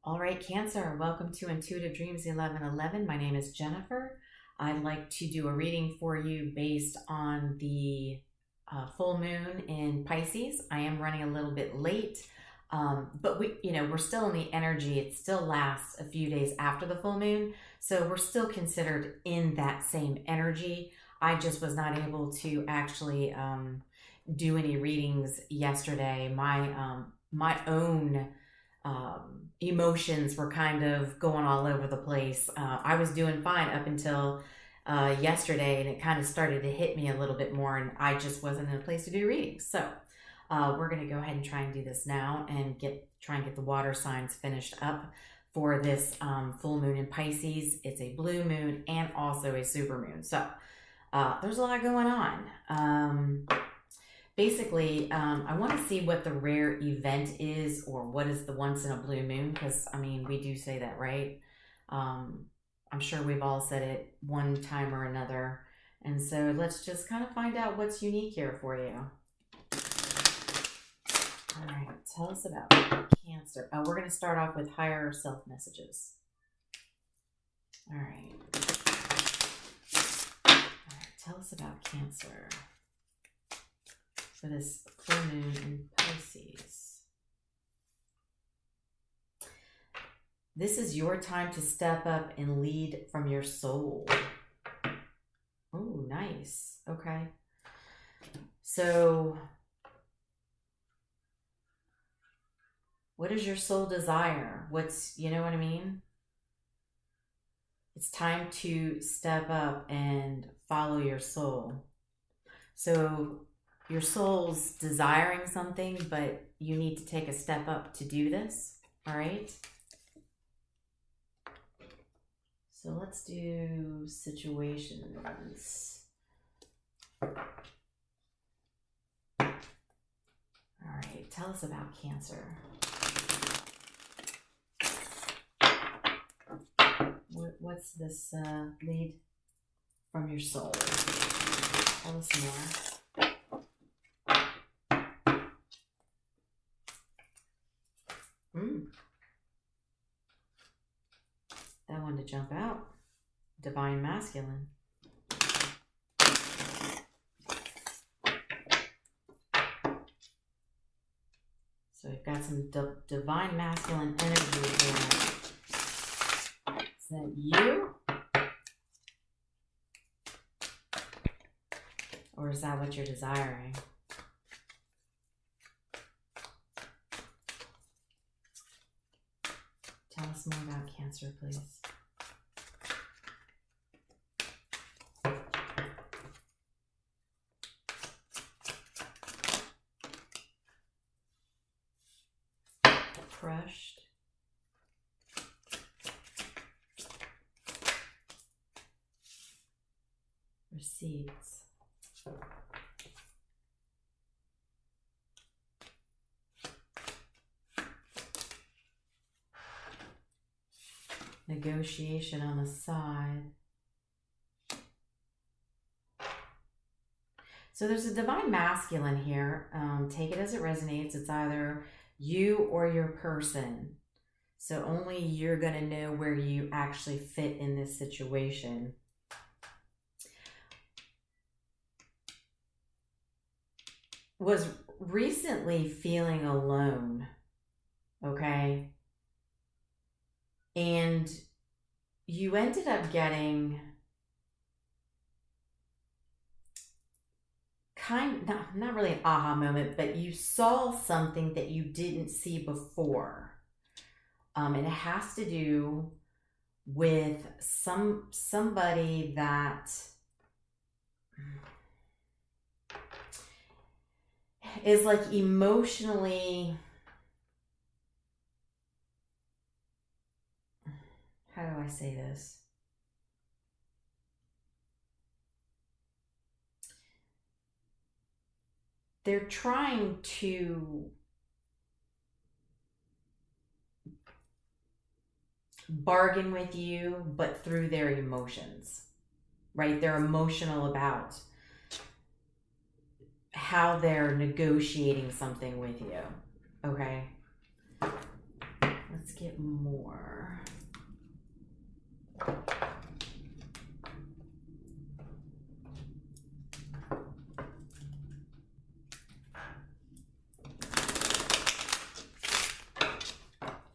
All right, Cancer, welcome to Intuitive Dreams 1111. My name is Jennifer. I'd like to do a reading for you based on the full moon in Pisces. I am running a little bit late, but we're still in the energy. It still lasts a few days after the full moon, so we're still considered in that same energy. I just was not able to actually do any readings yesterday. My own emotions were kind of going all over the place. I was doing fine up until yesterday, and it kind of started to hit me a little bit more, and I just wasn't in a place to do readings. So we're going to go ahead and try and do this now and try and get the water signs finished up for this full moon in Pisces. It's a blue moon and also a super moon. So there's a lot going on. Basically, I want to see what the rare event is, or what is the once in a blue moon, because, I mean, we do say that, right? I'm sure we've all said it one time or another. And so let's just kind of find out what's unique here for you. All right, tell us about Cancer. Oh, we're going to start off with higher self messages. All right. Tell us about Cancer for this full moon in Pisces. This is your time to step up and lead from your soul. Oh, nice. Okay. So, what is your soul desire? You know what I mean? It's time to step up and follow your soul. So, your soul's desiring something, but you need to take a step up to do this, all right? So let's do situations. All right, tell us about Cancer. What's this lead from your soul? Tell us more. That one to jump out. Divine masculine. So we've got some divine masculine energy here. Is that you? Or is that what you're desiring? Tell us more about Cancer, please. Crushed. Receipts. Negotiation on the side. So there's a divine masculine here. Take it as it resonates. It's either you or your person. So only you're going to know where you actually fit in this situation. Was recently feeling alone. Okay. And you ended up getting not really an aha moment, but you saw something that you didn't see before. And it has to do with somebody that is like emotionally, how do I say this? They're trying to bargain with you, but through their emotions, right? They're emotional about how they're negotiating something with you, okay? Let's Let's get more.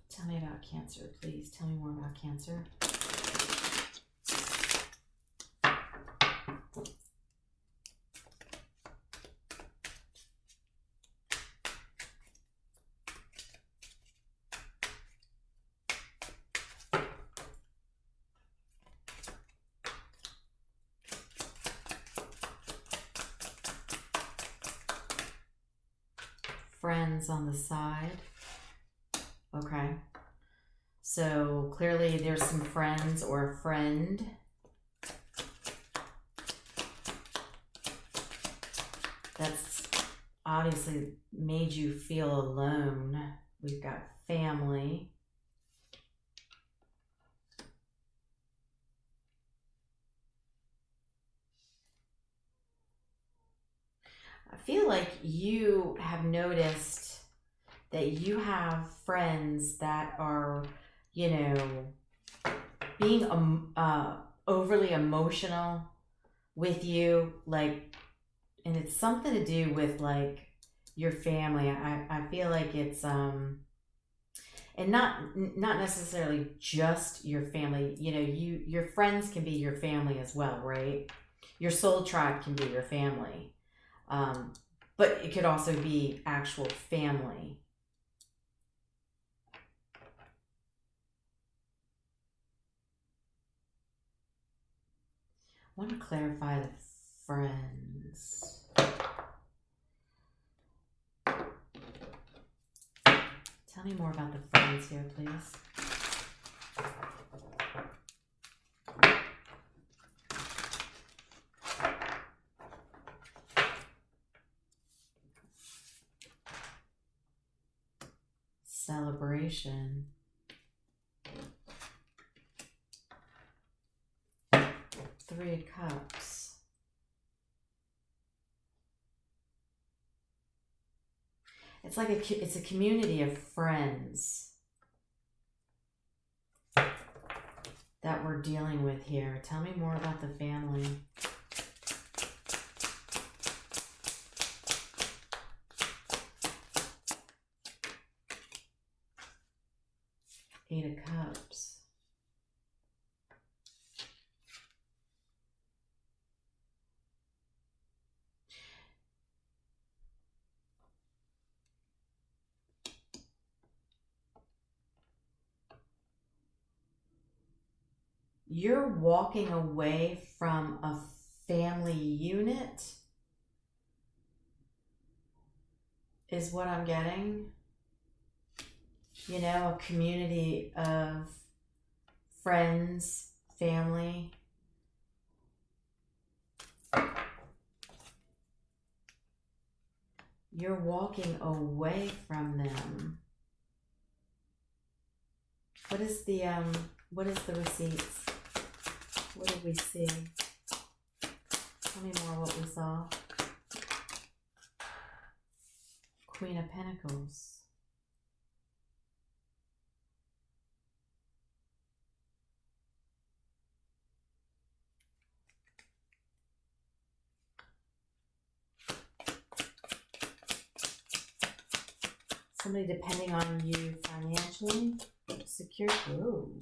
Tell me about Cancer, please. Tell me more about Cancer. Friends on the side. Okay. So clearly there's some friends or a friend. That's obviously made you feel alone. We've got family. I feel like you have noticed that you have friends that are, you know, being overly emotional with you, like, and it's something to do with like your family. I feel like it's and not necessarily just your family. You know, your friends can be your family as well, right? Your soul tribe can be your family. But it could also be actual family. I want to clarify the friends. Tell me more about the friends here, please. Celebration. Three of Cups. It's like it's a community of friends that we're dealing with here. Tell me more about the family. Eight of Cups. You're walking away from a family unit, is what I'm getting. You know, a community of friends, family. You're walking away from them. What is the receipts? What did we see? Tell me more what we saw. Queen of Pentacles. Somebody depending on you financially. Secure. Ooh.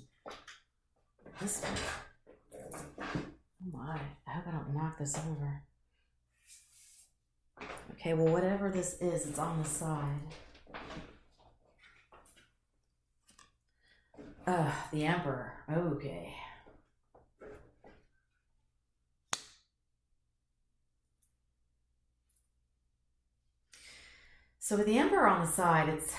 This one. Oh my. I hope I don't knock this over. Okay, well, whatever this is, it's on the side. The Emperor. Okay. So with the Emperor on the side, it's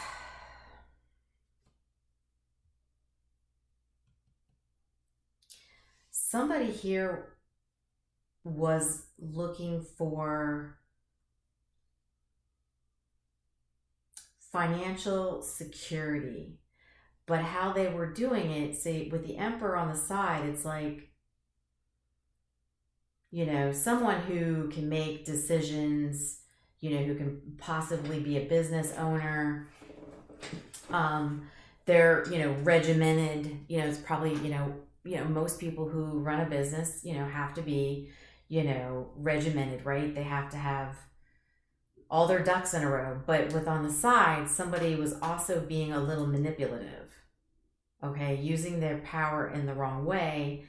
somebody here was looking for financial security, but how they were doing it, see, with the Emperor on the side, it's like, you know, someone who can make decisions, you know, who can possibly be a business owner. they're, regimented, it's probably, most people who run a business, have to be, regimented, right? They have to have all their ducks in a row. But with on the side, somebody was also being a little manipulative, okay, using their power in the wrong way.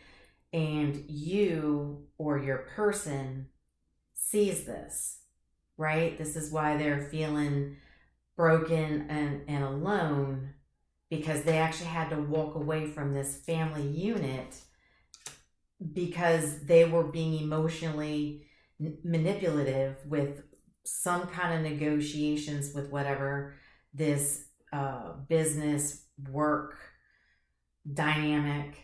And you or your person sees this, right? This is why they're feeling broken and alone, because they actually had to walk away from this family unit because they were being emotionally manipulative with some kind of negotiations with whatever this business work dynamic,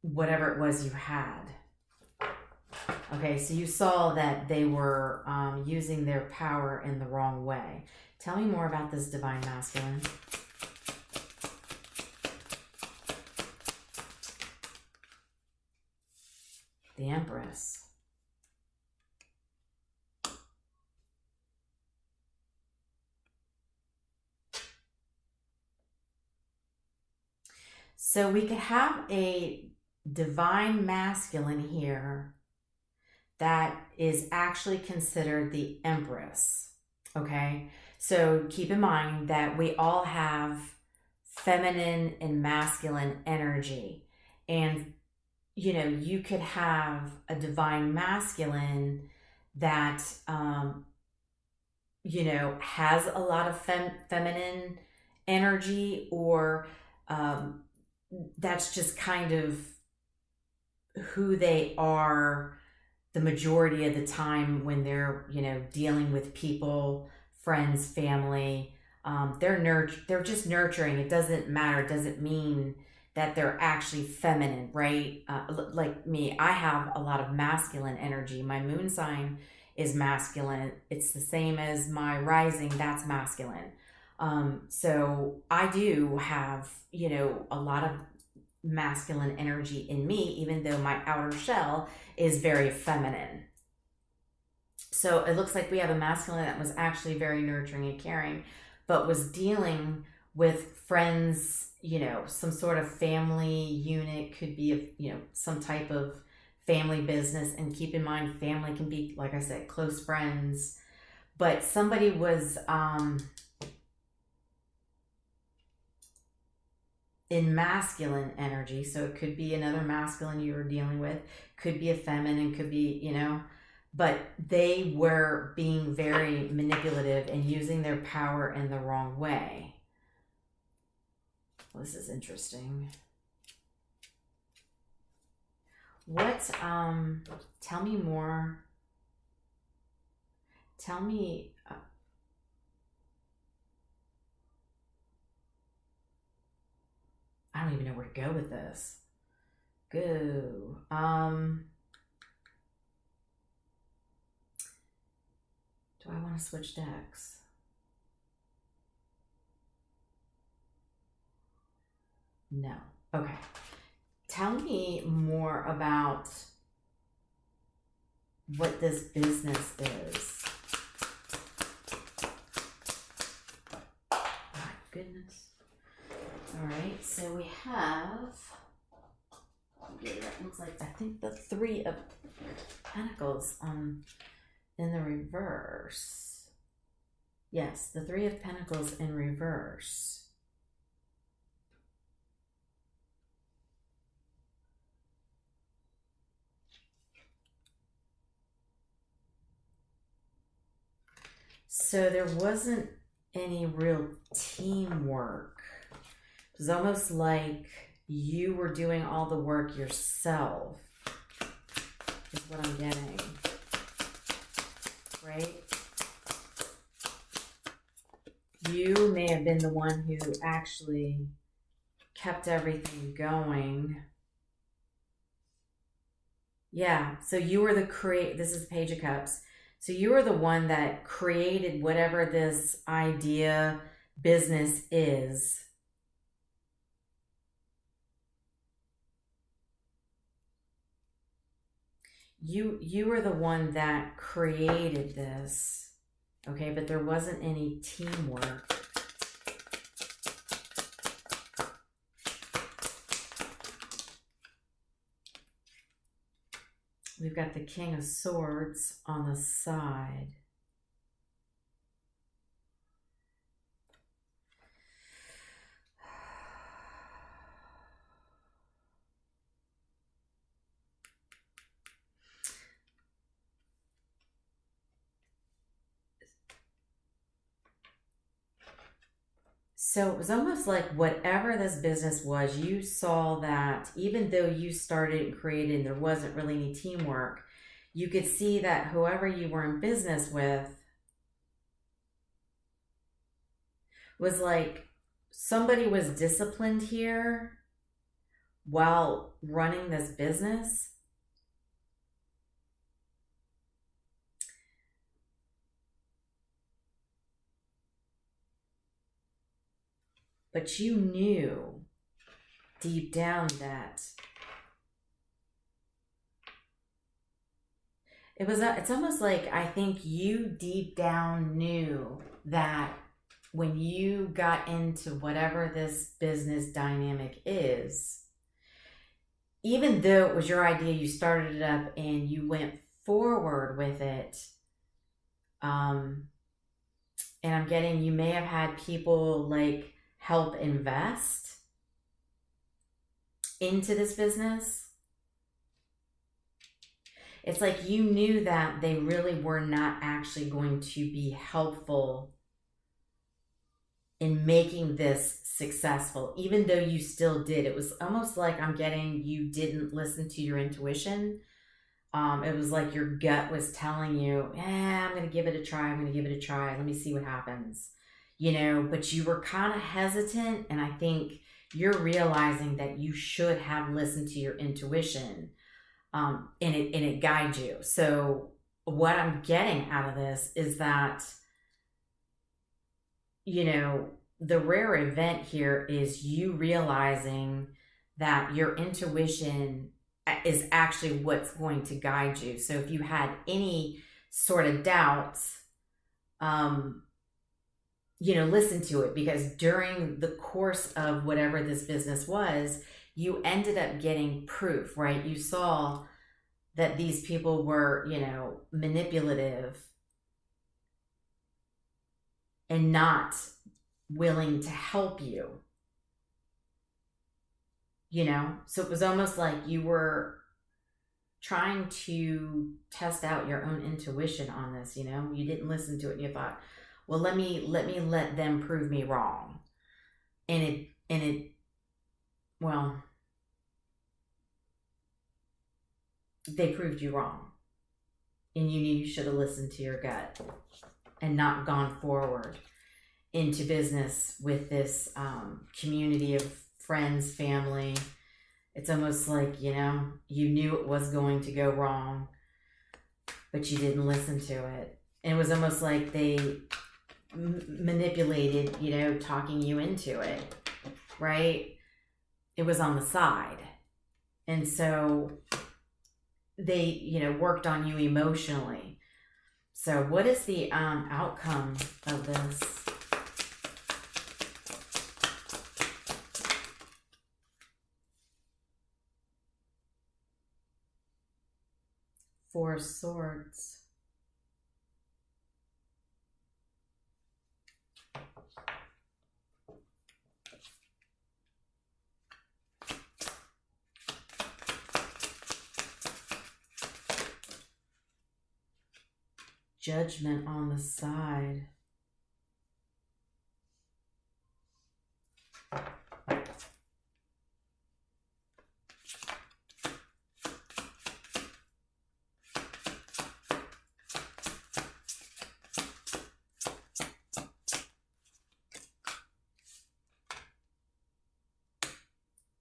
whatever it was you had. Okay, so you saw that they were using their power in the wrong way. Tell me more about this divine masculine. The Empress. So we could have a divine masculine here that is actually considered the Empress. Okay, so keep in mind that we all have feminine and masculine energy, and you could have a divine masculine that has a lot of feminine energy, or that's just kind of who they are the majority of the time when they're dealing with people, friends, family. They're just nurturing. It doesn't matter. It doesn't mean that they're actually feminine, right? Like me, I have a lot of masculine energy. My moon sign is masculine. It's the same as my rising, that's masculine. So I do have, a lot of masculine energy in me, even though my outer shell is very feminine. So it looks like we have a masculine that was actually very nurturing and caring, but was dealing with friends, some sort of family unit, could be some type of family business. And keep in mind, family can be, like I said, close friends, but somebody was in masculine energy. So it could be another masculine you were dealing with, could be a feminine, could be, but they were being very manipulative and using their power in the wrong way. Well, this is interesting. What, tell me more. Tell me, I don't even know where to go with this. Go. Do I want to switch decks? No. Okay. Tell me more about what this business is. My goodness. All right, so we have, okay, that looks like, I think the Three of Pentacles in the reverse. Yes, the Three of Pentacles in reverse. So there wasn't any real teamwork. It was almost like you were doing all the work yourself, is what I'm getting, right? You may have been the one who actually kept everything going. Yeah, so you were this is Page of Cups. So you were the one that created whatever this idea, business is. You were the one that created this, okay? But there wasn't any teamwork. We've got the King of Swords on the side. So it was almost like whatever this business was, you saw that even though you started and created and there wasn't really any teamwork, you could see that whoever you were in business with was like somebody was disciplined here while running this business. But you knew deep down that it's almost like I think you deep down knew that when you got into whatever this business dynamic is, even though it was your idea, you started it up and you went forward with it. And I'm getting, you may have had people like help invest into this business. It's like you knew that they really were not actually going to be helpful in making this successful, even though you still did. It was almost like I'm getting you didn't listen to your intuition. It was like your gut was telling you, I'm going to give it a try. I'm going to give it a try. Let me see what happens. You know, but you were kind of hesitant. And I think you're realizing that you should have listened to your intuition, and it guides you. So what I'm getting out of this is that, you know, the rare event here is you realizing that your intuition is actually what's going to guide you. So if you had any sort of doubts, you know, listen to it, because during the course of whatever this business was, you ended up getting proof, right? You saw that these people were, you know, manipulative and not willing to help you, you know? So it was almost like you were trying to test out your own intuition on this, you know? You didn't listen to it and you thought, well, let them prove me wrong. And well, they proved you wrong. And you knew you should have listened to your gut and not gone forward into business with this community of friends, family. It's almost like, you know, you knew it was going to go wrong, but you didn't listen to it. And it was almost like they manipulated, you know, talking you into it, right? It was on the side. And so they, you know, worked on you emotionally. So what is the outcome of this? Four of Swords. Judgment on the side.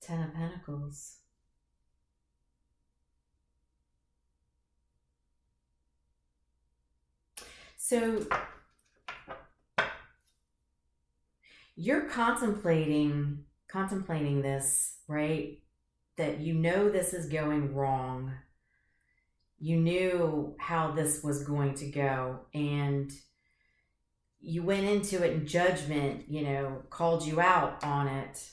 Ten of Pentacles. So you're contemplating this, right? That you know this is going wrong. You knew how this was going to go, and you went into it in judgment, you know, called you out on it.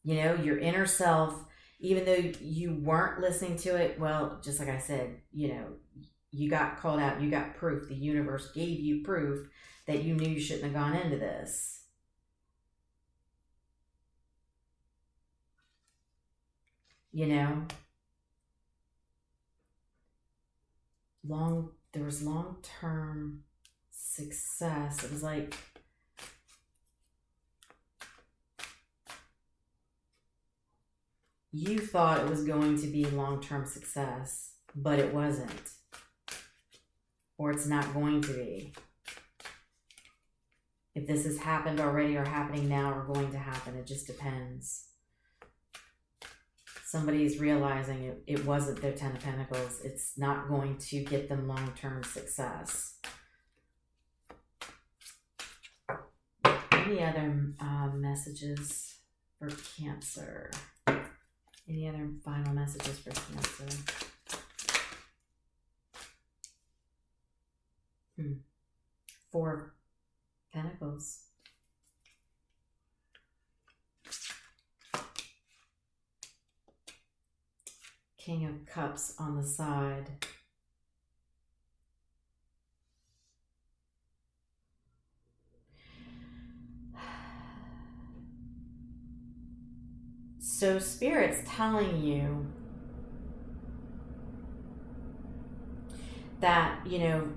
You know, your inner self, even though you weren't listening to it, well, just like I said, you know, you got called out, you got proof. The universe gave you proof that you knew you shouldn't have gone into this. You know, there was long-term success. It was like, you thought it was going to be long-term success, but it wasn't. Or it's not going to be. If this has happened already or happening now or going to happen, it just depends. Somebody's realizing it wasn't their 10 of Pentacles. It's not going to get them long-term success. Any other messages for Cancer? Any other final messages for Cancer? Four of Pentacles. King of Cups on the side. So Spirit's telling you that, you know,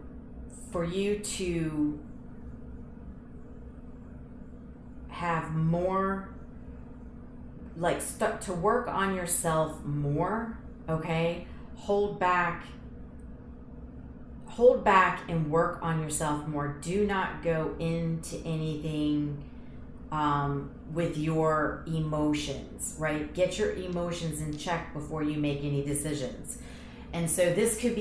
for you to have more, like, to work on yourself more, okay? Hold back and work on yourself more. Do not go into anything with your emotions, right? Get your emotions in check before you make any decisions. And so this could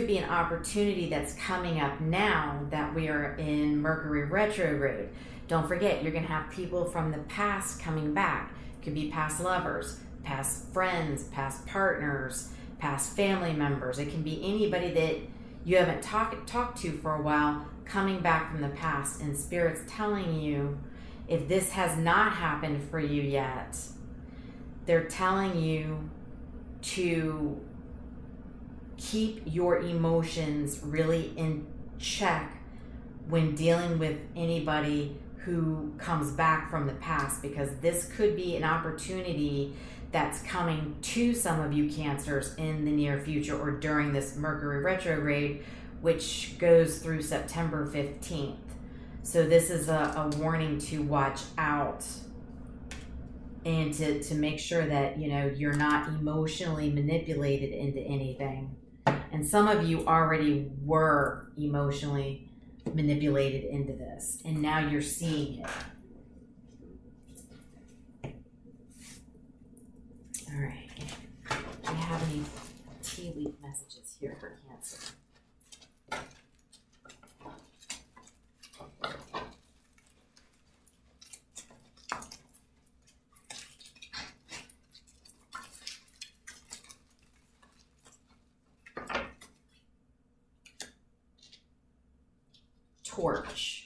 be an opportunity that's coming up now that we are in Mercury retrograde. Don't forget, you're going to have people from the past coming back. It could be past lovers, past friends, past partners, past family members. It can be anybody that you haven't talked to for a while coming back from the past. And Spirit's telling you, if this has not happened for you yet, they're telling you to keep your emotions really in check when dealing with anybody who comes back from the past, because this could be an opportunity that's coming to some of you Cancers in the near future or during this Mercury retrograde, which goes through September 15th. So this is a warning to watch out and to make sure that, you know, you're not emotionally manipulated into anything. And some of you already were emotionally manipulated into this, and now you're seeing it. All right. Do you have any tea leaf messages here for Cancer? Torch.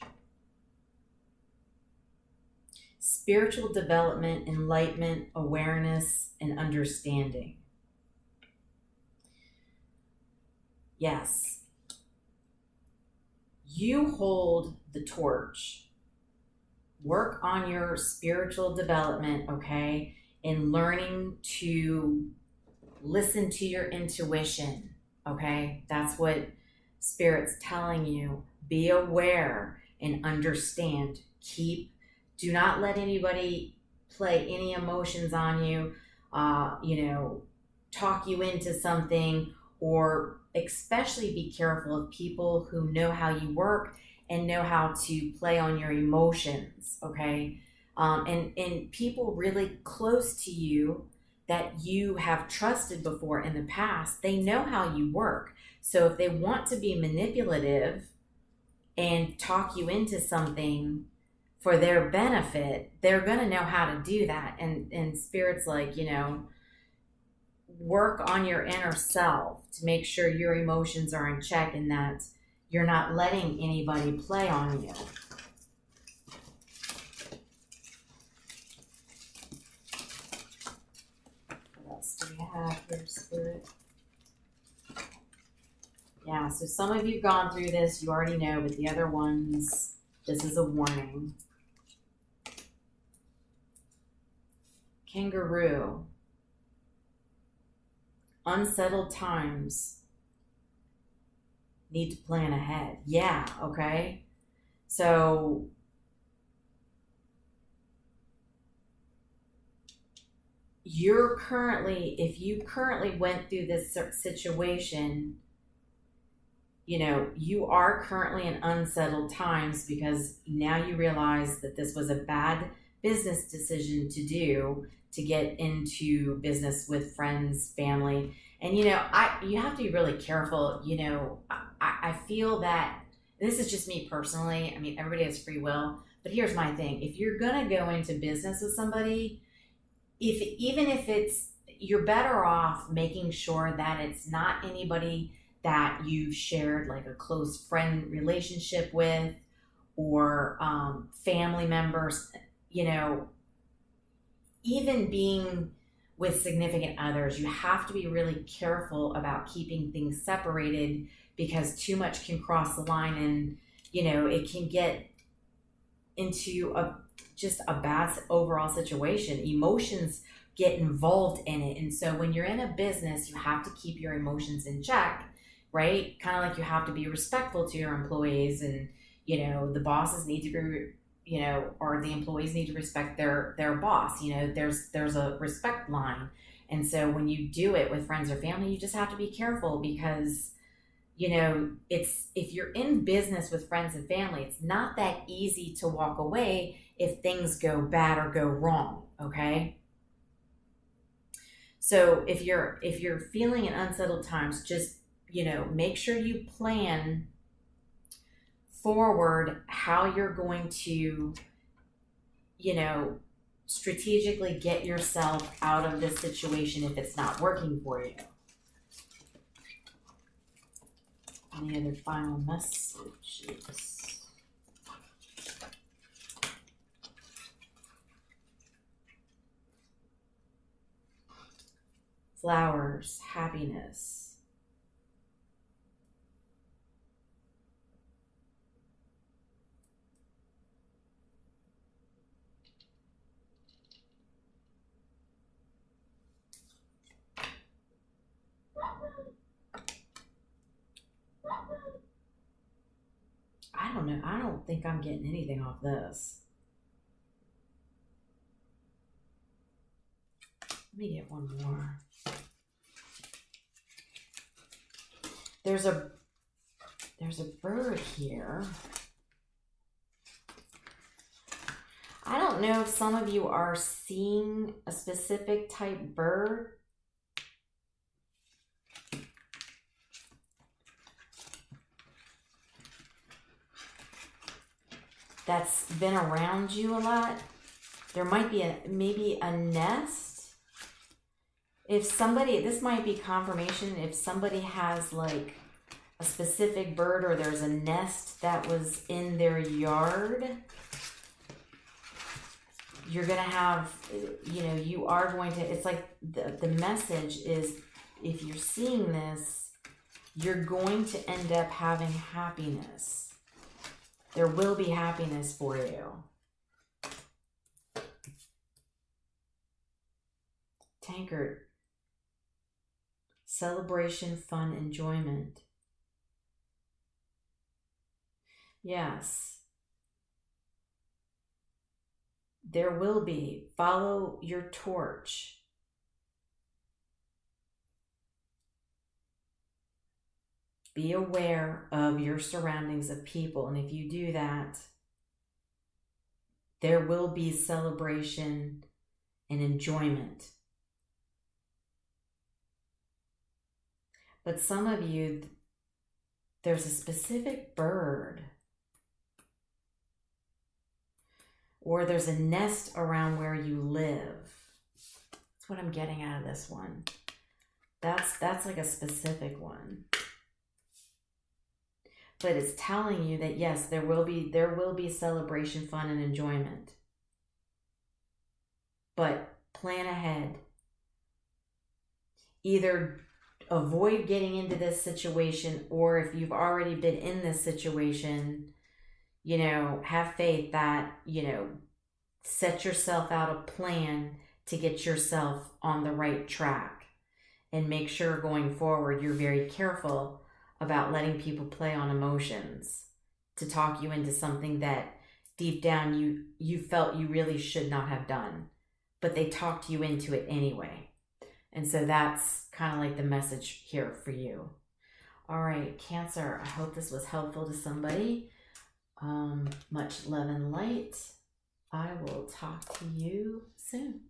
Spiritual development, enlightenment, awareness, and understanding. Yes. You hold the torch. Work on your spiritual development, okay? In learning to listen to your intuition, okay? That's what Spirit's telling you. Be aware and understand. Do not let anybody play any emotions on you, talk you into something, or especially be careful of people who know how you work and know how to play on your emotions, okay? And people really close to you that you have trusted before in the past, they know how you work. So if they want to be manipulative and talk you into something for their benefit, they're going to know how to do that. And Spirit's like, work on your inner self to make sure your emotions are in check and that you're not letting anybody play on you. Your spirit. Yeah, so some of you have gone through this, you already know, but the other ones, this is a warning. Kangaroo. Unsettled times. Need to plan ahead. Yeah, okay. So if you currently went through this situation, you know, you are currently in unsettled times because now you realize that this was a bad business decision to do, to get into business with friends, family. And, you know, you have to be really careful. You know, I feel that this is just me personally. I mean, everybody has free will. But here's my thing. If you're going to go into business with somebody, even if you're better off making sure that it's not anybody that you've shared like a close friend relationship with, or family members, you know, even being with significant others, you have to be really careful about keeping things separated, because too much can cross the line, and, you know, it can get into just a bad overall situation. Emotions get involved in it. And so when you're in a business, you have to keep your emotions in check, right? Kind of like you have to be respectful to your employees, and, you know, the bosses need to be, you know, or the employees need to respect their boss. You know, there's a respect line. And so when you do it with friends or family, you just have to be careful, because, you know, if you're in business with friends and family, it's not that easy to walk away if things go bad or go wrong, okay? So if you're feeling in unsettled times, just, you know, make sure you plan forward how you're going to, you know, strategically get yourself out of this situation if it's not working for you. Any other final messages? Flowers, happiness. I don't know. I don't think I'm getting anything off this. Let me get one more. There's a bird here. I don't know if some of you are seeing a specific type bird. That's been around you a lot. There might be maybe a nest. If somebody, this might be confirmation, if somebody has like a specific bird, or there's a nest that was in their yard, you're going to have, you know, you are going to, it's like the message is, if you're seeing this, you're going to end up having happiness. There will be happiness for you. Tankard. Celebration, fun, enjoyment. Yes. There will be. Follow your torch. Be aware of your surroundings of people. And if you do that, there will be celebration and enjoyment. But some of you, there's a specific bird, or there's a nest around where you live. That's what I'm getting out of this one. That's like a specific one. But it's telling you that yes, there will be celebration, fun, and enjoyment. But plan ahead. either avoid getting into this situation, or if you've already been in this situation, you know, have faith that, you know, set yourself out a plan to get yourself on the right track, and make sure going forward you're very careful about letting people play on emotions to talk you into something that deep down you felt you really should not have done, but they talked you into it anyway. And so that's kind of like the message here for you. All right, Cancer, I hope this was helpful to somebody. Much love and light. I will talk to you soon.